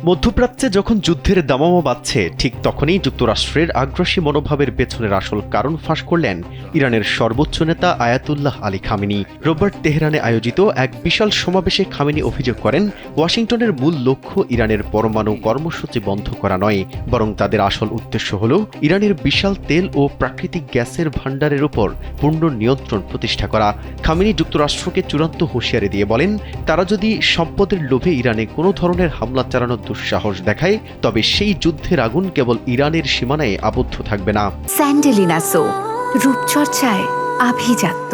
মধ্যপ্রাচ্যে যখন যুদ্ধের দামামা বাজছে ঠিক তখনই যুক্তরাষ্ট্রের আগ্রাসী মনোভাবের পেছনের আসল কারণ ফাঁস করলেন ইরানের সর্বোচ্চ নেতা আয়াতুল্লাহ আলী খামেনি। রোববার তেহরানে আয়োজিত এক বিশাল সমাবেশে খামেনি অভিযোগ করেন, ওয়াশিংটনের মূল লক্ষ্য ইরানের পরমাণু কর্মসূচি বন্ধ করা নয়, বরং তাদের আসল উদ্দেশ্য হল ইরানের বিশাল তেল ও প্রাকৃতিক গ্যাসের ভাণ্ডারের উপর পূর্ণ নিয়ন্ত্রণ প্রতিষ্ঠা করা। খামেনি যুক্তরাষ্ট্রকে চূড়ান্ত হুঁশিয়ারি দিয়ে বলেন, তারা যদি সম্পদের লোভে ইরানে কোনো ধরনের হামলা চালানোর দুঃসাহস দেখায়, তবে সেই যুদ্ধের আগুন কেবল ইরানের সীমানায় আবদ্ধ থাকবে না। স্যান্ডেলিনা সো, রূপচর্চায় আভিজাত্য।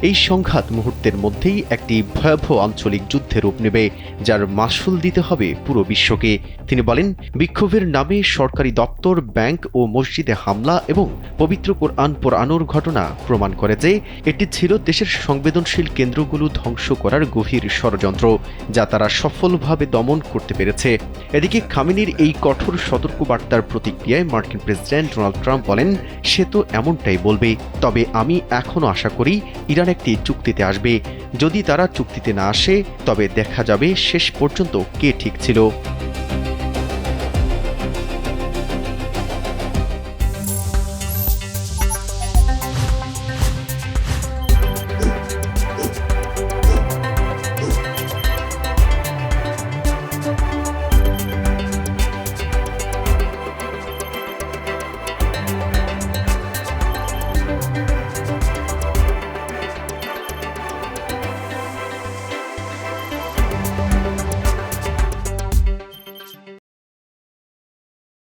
এই সংঘাত মুহূর্তের মধ্যেই একটি ভয়াবহ আঞ্চলিক যুদ্ধে রূপ নেবে, যার মাসুল দিতে হবে পুরো বিশ্বকে। তিনি বলেন, বিক্ষোভের নামে সরকারি দপ্তর, ব্যাংক ও মসজিদে হামলা এবং পবিত্র কোরআন পোড়ানোর ঘটনা প্রমাণ করে যে এটি ছিল দেশের সংবেদনশীল কেন্দ্রগুলো ধ্বংস করার গভীর ষড়যন্ত্র, যা তারা সফলভাবে দমন করতে পেরেছে। এদিকে খামেনির এই কঠোর সতর্কবার্তার প্রতিক্রিয়ায় মার্কিন প্রেসিডেন্ট ডোনাল্ড ট্রাম্প বলেন, সে তো এমনটাই বলবে, তবে আমি এখনও আশা করি ইরান একটি চুক্তিতে আসবে। যদি তারা চুক্তিতে না আসে, তবে দেখা যাবে শেষ পর্যন্ত কে ঠিক ছিল।